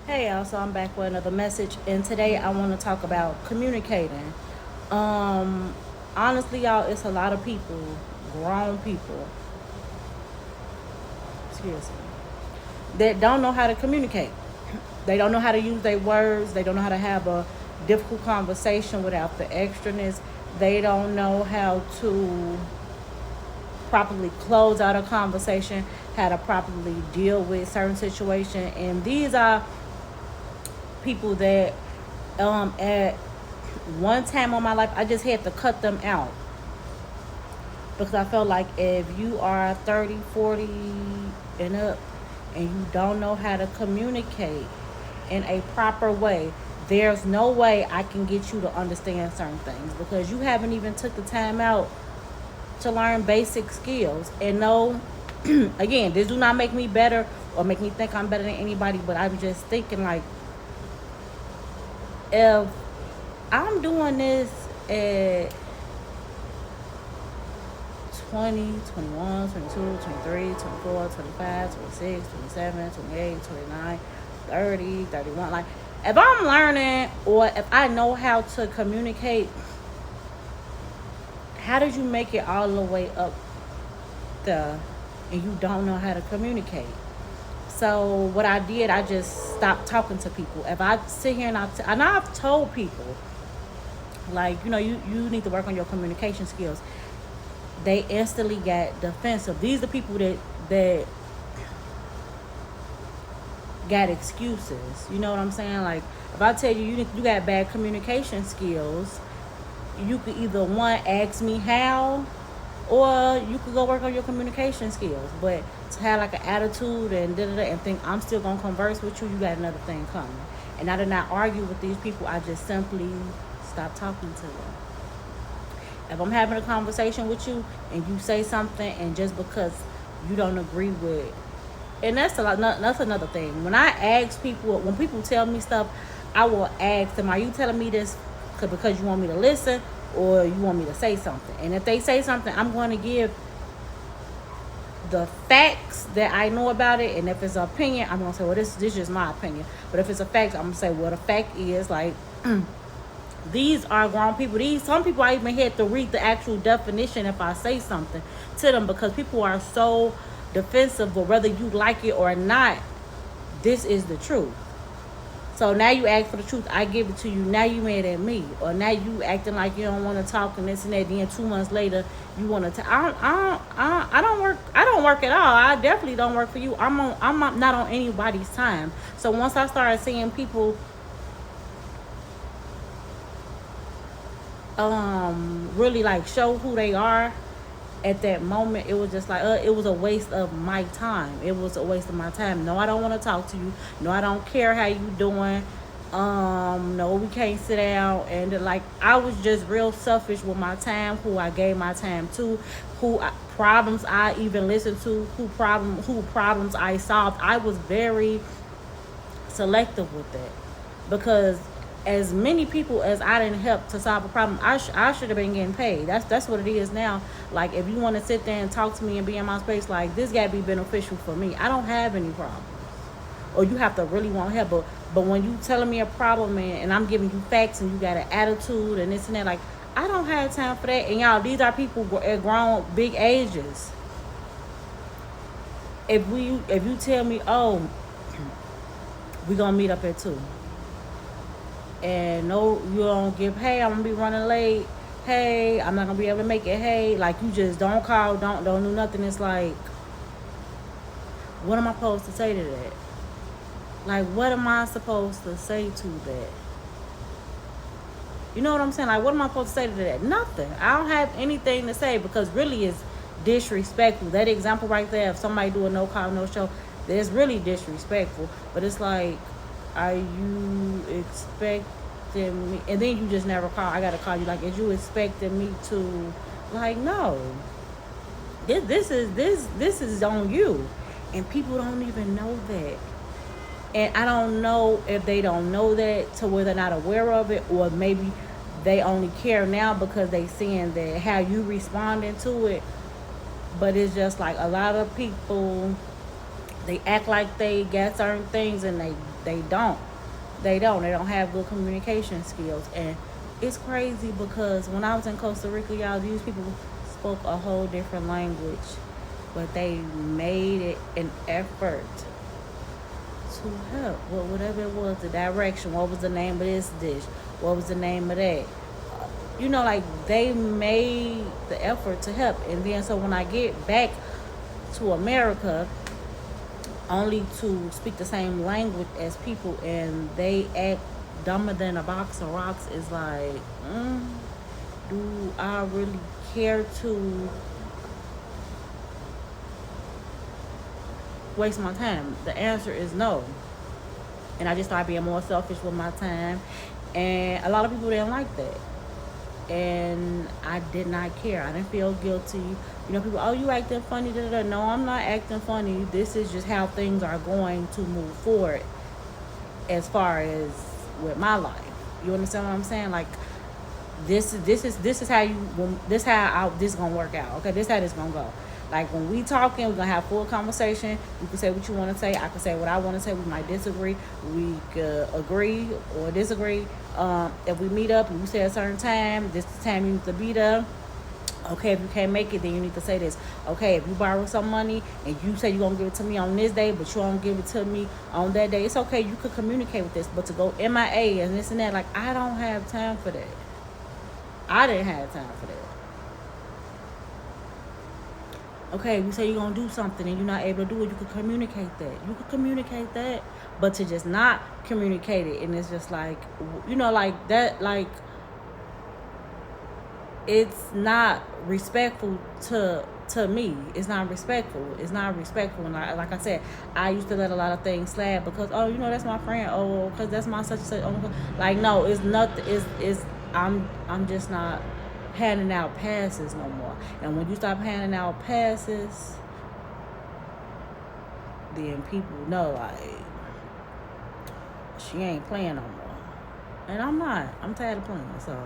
Hey y'all, so I'm back with another message, and today I want to talk about communicating. Um, Honestly, y'all, it's a lot of people, grown people, excuse me, that don't know how to communicate. They don't know how to use their words. They don't know how to have a difficult conversation without the extraness. They don't know how to properly close out a conversation, how to properly deal with certain situation, and these are people that at one time on my life I just had to cut them out because I felt like if you are 30, 40 and up and you don't know how to communicate in a proper way, there's no way I can get you to understand certain things because you haven't even took the time out to learn basic skills. And no, again, this do not make me better or make me think I'm better than anybody, but I'm just thinking like, if I'm doing this at 20, 21, 22, 23, 24, 25, 26, 27, 28, 29, 30, 31. Like, if I'm learning or if I know how to communicate, how did you make it all the way up there and you don't know how to communicate? So what I did, I just stopped talking to people. If I sit here and and I've told people, like, you need to work on your communication skills, they instantly got defensive. These are the people that got excuses. You know what I'm saying? Like, if I tell you you got bad communication skills, you could either one ask me how, or you could go work on your communication skills. But to have like an attitude and da da da and think I'm still gonna converse with you, you got another thing coming. And I did not argue with these people. I just simply stopped talking to them. If I'm having a conversation with you and you say something, and just because you don't agree with, and that's another thing. When I ask people, when people tell me stuff, I will ask them, "Are you telling me this because you want me to listen, or you want me to say something?" And if they say something, I'm going to give the facts that I know about it. And if it's an opinion, I'm gonna say, "Well, this is my opinion." But if it's a fact, I'm gonna say, "Well, the fact is like." These are grown people. These some people I even had to read the actual definition if I say something to them, because people are so defensive. But whether you like it or not, this is the truth. So now you ask for the truth, I give it to you. Now you mad at me, or now you acting like you don't want to talk and this and that. Then 2 months later, you want to. I don't work. I don't work at all. I definitely don't work for you. I'm not on anybody's time. So once I started seeing people really like show who they are at that moment, it was just like it was a waste of my time. It was a waste of my time. No, I don't want to talk to you. No, I don't care how you doing. No, we can't sit down. And like, I was just real selfish with my time, who I gave my time to, problems I even listened to, who problems I solved. I was very selective with that, because as many people as I didn't help to solve a problem, I should have been getting paid. That's what it is now. Like, if you want to sit there and talk to me and be in my space, like, this got to be beneficial for me. I don't have any problems, or you have to really want help. But when you telling me a problem, and I'm giving you facts, and you got an attitude and this and that, like, I don't have time for that. And y'all, these are people at grown big ages. If you tell me, oh, we gonna meet up at 2, and no, you don't give, hey, I'm gonna be running late, hey, I'm not gonna be able to make it, hey, like, you just don't call, don't do nothing. It's like, what am I supposed to say to that? Like, what am I supposed to say to that? You know what I'm saying? Like, what am I supposed to say to that? Nothing. I don't have anything to say, because really it's disrespectful. That example right there, if somebody do a no call, no show, that's really disrespectful. But it's like, are you expecting me? And then you just never call. I gotta call you. Like, is you expecting me to? Like, no. This is on you, and people don't even know that. And I don't know if they don't know that, to where they're not aware of it, or maybe they only care now because they seeing that how you responding to it. But it's just like, a lot of people They act like they got certain things and they don't. They don't have good communication skills. And it's crazy because when I was in Costa Rica, y'all, these people spoke a whole different language, but they made it an effort to help. Well, whatever it was, the direction, what was the name of this dish, what was the name of that. You know, like they made the effort to help. And then so when I get back to America, only to speak the same language as people and they act dumber than a box of rocks, is like, do I really care to waste my time? The answer is no. And I just started being more selfish with my time. And a lot of people didn't like that. And I did not care. I didn't feel guilty. You know, people, oh, you acting funny. Da, da, da. No, I'm not acting funny. This is just how things are going to move forward as far as with my life. You understand what I'm saying? Like, this is how this is gonna work out. Okay, this how this gonna go. Like when we talking, we're gonna have full conversation. You can say what you want to say. I can say what I want to say. We might disagree. We could agree or disagree. If we meet up and you say a certain time, this is the time you need to be there. Okay, if you can't make it, then you need to say this. Okay, if you borrow some money and you say you're gonna give it to me on this day, but you don't give it to me on that day, it's okay. You could communicate with this. But to go MIA and this and that, like, I don't have time for that. I didn't have time for that. Okay, we say you're gonna do something and you're not able to do it, you could communicate that. You could communicate that. But to just not communicate it, and it's just like, you know, like that, like, it's not respectful to me. It's not respectful. It's not respectful. And like I said, I used to let a lot of things slide because, oh, you know, that's my friend. Oh, because that's my such and such. Oh, like, no, it's nothing. It's I'm just not handing out passes no more. And when you stop handing out passes, then people know, like, she ain't playing no more. And I'm not. I'm tired of playing. So